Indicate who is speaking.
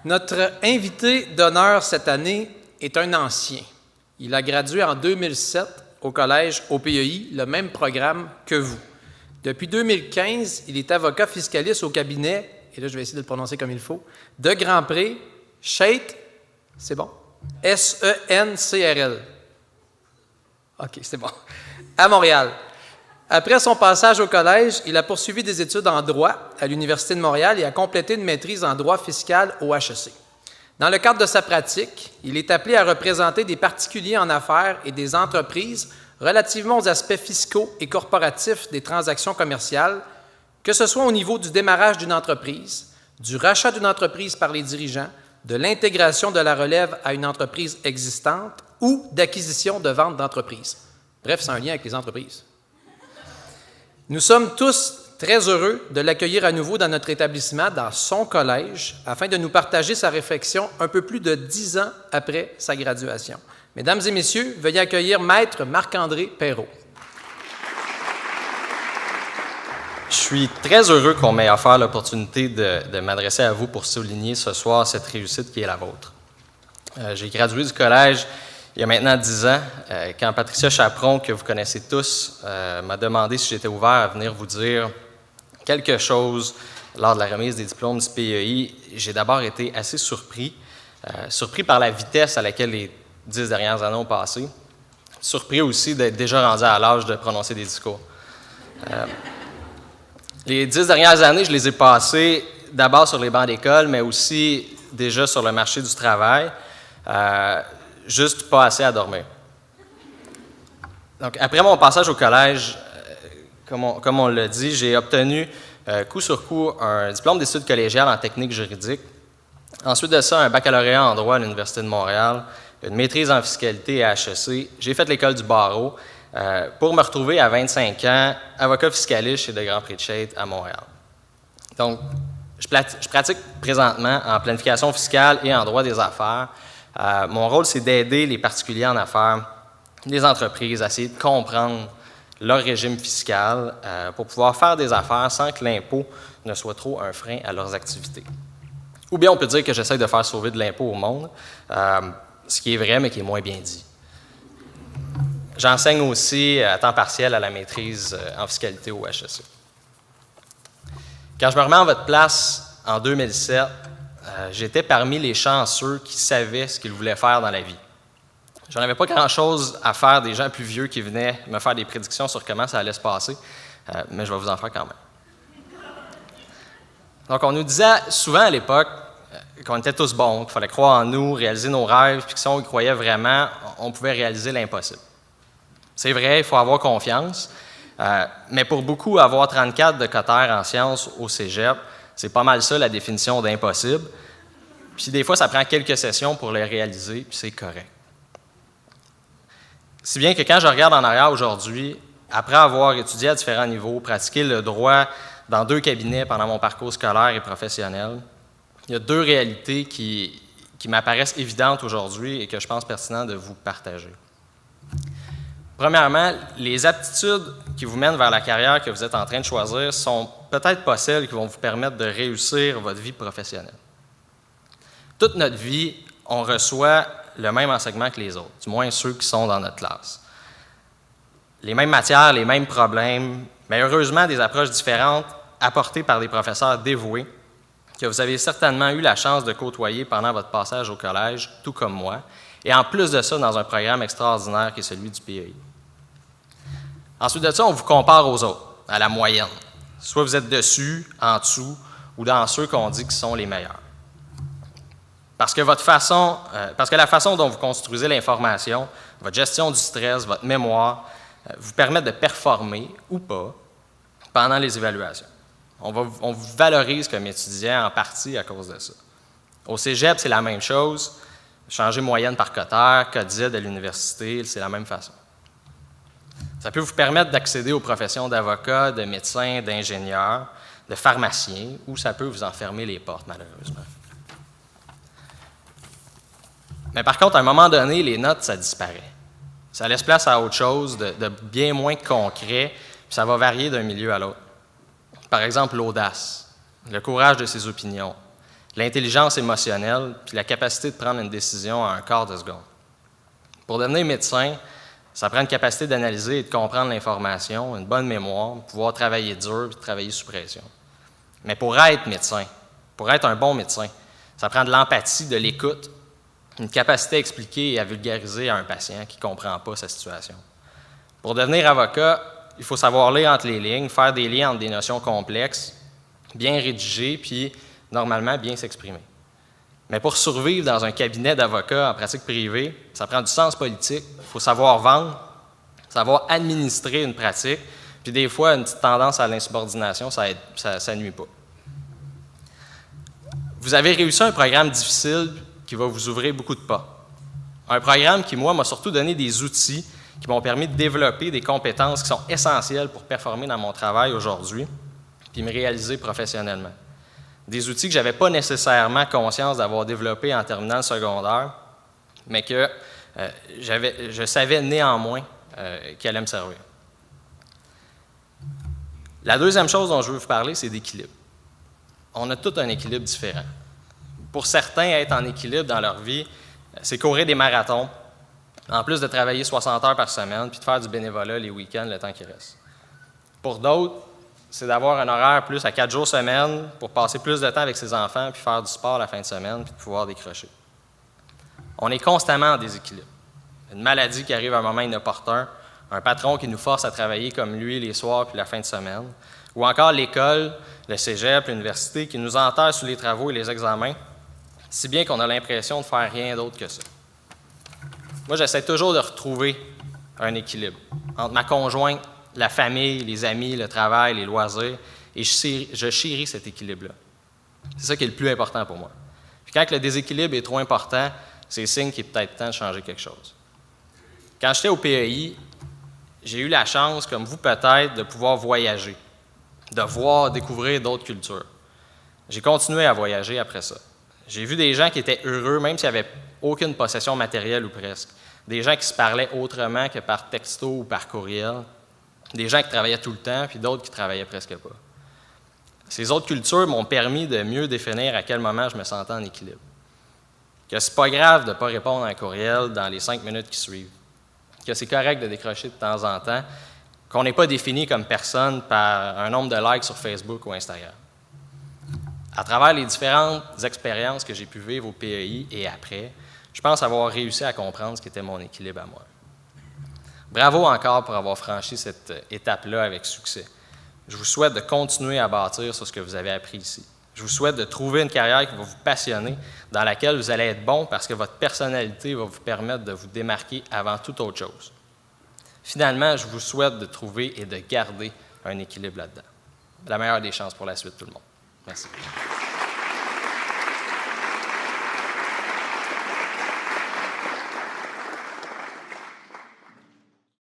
Speaker 1: Notre invité d'honneur cette année est un ancien. Il a gradué en 2007 au collège au PEI, le même programme que vous. Depuis 2015, il est avocat fiscaliste au cabinet, et là je vais essayer de le prononcer comme il faut, de Grandpré, Chait, c'est bon? S-E-N-C-R-L. OK, c'est bon. À Montréal. Après son passage au collège, il a poursuivi des études en droit à l'Université de Montréal et a complété une maîtrise en droit fiscal au HEC. Dans le cadre de sa pratique, il est appelé à représenter des particuliers en affaires et des entreprises relativement aux aspects fiscaux et corporatifs des transactions commerciales, que ce soit au niveau du démarrage d'une entreprise, du rachat d'une entreprise par les dirigeants, de l'intégration de la relève à une entreprise existante ou d'acquisition de vente d'entreprise. Bref, c'est un lien avec les entreprises. Nous sommes tous très heureux de l'accueillir à nouveau dans notre établissement, dans son collège, afin de nous partager sa réflexion un peu plus de 10 ans après sa graduation. Mesdames et messieurs, veuillez accueillir Maître Marc-André Perrault.
Speaker 2: Je suis très heureux qu'on m'ait offert l'opportunité de m'adresser à vous pour souligner ce soir cette réussite qui est la vôtre. J'ai gradué du collège il y a maintenant 10 ans, quand Patricia Chaperon, que vous connaissez tous, m'a demandé si j'étais ouvert à venir vous dire quelque chose lors de la remise des diplômes du PEI. J'ai d'abord été assez surpris par la vitesse à laquelle les 10 dernières années ont passé, surpris aussi d'être déjà rendu à l'âge de prononcer des discours. Les 10 dernières années, je les ai passées d'abord sur les bancs d'école, mais aussi déjà sur le marché du travail. Juste pas assez à dormir. Donc, après mon passage au collège, comme on l'a dit, j'ai obtenu coup sur coup un diplôme d'études collégiales en technique juridique. Ensuite de ça, un baccalauréat en droit à l'Université de Montréal, une maîtrise en fiscalité à HEC. J'ai fait l'école du barreau pour me retrouver à 25 ans, avocat fiscaliste chez De Grandpré de Chait à Montréal. Donc, je pratique présentement en planification fiscale et en droit des affaires. Mon rôle, c'est d'aider les particuliers en affaires, les entreprises, à essayer de comprendre leur régime fiscal pour pouvoir faire des affaires sans que l'impôt ne soit trop un frein à leurs activités. Ou bien on peut dire que j'essaie de faire sauver de l'impôt au monde, ce qui est vrai, mais qui est moins bien dit. J'enseigne aussi à temps partiel à la maîtrise en fiscalité au HEC. Quand je me remets en votre place en 2007, j'étais parmi les chanceux qui savaient ce qu'ils voulaient faire dans la vie. Je n'avais pas grand-chose à faire des gens plus vieux qui venaient me faire des prédictions sur comment ça allait se passer, mais je vais vous en faire quand même. Donc, on nous disait souvent à l'époque qu'on était tous bons, qu'il fallait croire en nous, réaliser nos rêves, puis que si on y croyait vraiment, on pouvait réaliser l'impossible. C'est vrai, il faut avoir confiance, mais pour beaucoup, avoir 34 de cotère en sciences au cégep, c'est pas mal ça la définition d'impossible. Puis des fois, ça prend quelques sessions pour le réaliser, puis c'est correct. Si bien que quand je regarde en arrière aujourd'hui, après avoir étudié à différents niveaux, pratiqué le droit dans 2 cabinets pendant mon parcours scolaire et professionnel, il y a 2 réalités qui m'apparaissent évidentes aujourd'hui et que je pense pertinent de vous partager. Premièrement, les aptitudes qui vous mènent vers la carrière que vous êtes en train de choisir sont peut-être pas celles qui vont vous permettre de réussir votre vie professionnelle. Toute notre vie, on reçoit le même enseignement que les autres, du moins ceux qui sont dans notre classe. Les mêmes matières, les mêmes problèmes, mais heureusement des approches différentes apportées par des professeurs dévoués que vous avez certainement eu la chance de côtoyer pendant votre passage au collège, tout comme moi, et en plus de ça, dans un programme extraordinaire qui est celui du PEI. Ensuite de ça, on vous compare aux autres, à la moyenne. Soit vous êtes dessus, en dessous, ou dans ceux qu'on dit qui sont les meilleurs. Parce que la façon dont vous construisez l'information, votre gestion du stress, votre mémoire, vous permet de performer ou pas pendant les évaluations. On vous valorise comme étudiant en partie à cause de ça. Au cégep, c'est la même chose. Changer moyenne par cotère, code Z à l'université, c'est la même façon. Ça peut vous permettre d'accéder aux professions d'avocat, de médecin, d'ingénieur, de pharmacien, ou ça peut vous enfermer les portes, malheureusement. Mais par contre, à un moment donné, les notes, ça disparaît. Ça laisse place à autre chose, de bien moins concret, puis ça va varier d'un milieu à l'autre. Par exemple, l'audace, le courage de ses opinions, l'intelligence émotionnelle, puis la capacité de prendre une décision en un quart de seconde. Pour devenir médecin, ça prend une capacité d'analyser et de comprendre l'information, une bonne mémoire, pouvoir travailler dur et travailler sous pression. Mais pour être médecin, pour être un bon médecin, ça prend de l'empathie, de l'écoute, une capacité à expliquer et à vulgariser à un patient qui ne comprend pas sa situation. Pour devenir avocat, il faut savoir lire entre les lignes, faire des liens entre des notions complexes, bien rédiger, puis normalement bien s'exprimer. Mais pour survivre dans un cabinet d'avocats en pratique privée, ça prend du sens politique, il faut savoir vendre, savoir administrer une pratique, puis des fois, une petite tendance à l'insubordination, ça ne nuit pas. Vous avez réussi un programme difficile qui va vous ouvrir beaucoup de portes. Un programme qui, moi, m'a surtout donné des outils qui m'ont permis de développer des compétences qui sont essentielles pour performer dans mon travail aujourd'hui, puis me réaliser professionnellement. Des outils que je n'avais pas nécessairement conscience d'avoir développés en terminant le secondaire, mais que je savais néanmoins qu'ils allaient me servir. La deuxième chose dont je veux vous parler, c'est d'équilibre. On a tout un équilibre différent. Pour certains, être en équilibre dans leur vie, c'est courir des marathons, en plus de travailler 60 heures par semaine, puis de faire du bénévolat les week-ends, le temps qui reste. Pour d'autres, c'est d'avoir un horaire plus à 4 jours semaine pour passer plus de temps avec ses enfants, puis faire du sport la fin de semaine, puis de pouvoir décrocher. On est constamment en déséquilibre. Une maladie qui arrive à un moment inopportun, un patron qui nous force à travailler comme lui les soirs puis la fin de semaine, ou encore l'école, le cégep, l'université qui nous enterre sous les travaux et les examens, si bien qu'on a l'impression de faire rien d'autre que ça. Moi, j'essaie toujours de retrouver un équilibre entre ma conjointe, la famille, les amis, le travail, les loisirs, et je chéris cet équilibre-là. C'est ça qui est le plus important pour moi. Puis quand le déséquilibre est trop important, c'est signe qu'il est peut-être temps de changer quelque chose. Quand j'étais au PEI, j'ai eu la chance, comme vous peut-être, de pouvoir voyager, de voir, découvrir d'autres cultures. J'ai continué à voyager après ça. J'ai vu des gens qui étaient heureux, même s'il n'y avait aucune possession matérielle ou presque. Des gens qui se parlaient autrement que par texto ou par courriel. Des gens qui travaillaient tout le temps, puis d'autres qui travaillaient presque pas. Ces autres cultures m'ont permis de mieux définir à quel moment je me sentais en équilibre. Que c'est pas grave de ne pas répondre à un courriel dans les 5 minutes qui suivent. Que c'est correct de décrocher de temps en temps, qu'on n'est pas défini comme personne par un nombre de likes sur Facebook ou Instagram. À travers les différentes expériences que j'ai pu vivre au PEI et après, je pense avoir réussi à comprendre ce qu'était mon équilibre à moi. Bravo encore pour avoir franchi cette étape-là avec succès. Je vous souhaite de continuer à bâtir sur ce que vous avez appris ici. Je vous souhaite de trouver une carrière qui va vous passionner, dans laquelle vous allez être bon parce que votre personnalité va vous permettre de vous démarquer avant toute autre chose. Finalement, je vous souhaite de trouver et de garder un équilibre là-dedans. La meilleure des chances pour la suite, tout le monde. Merci.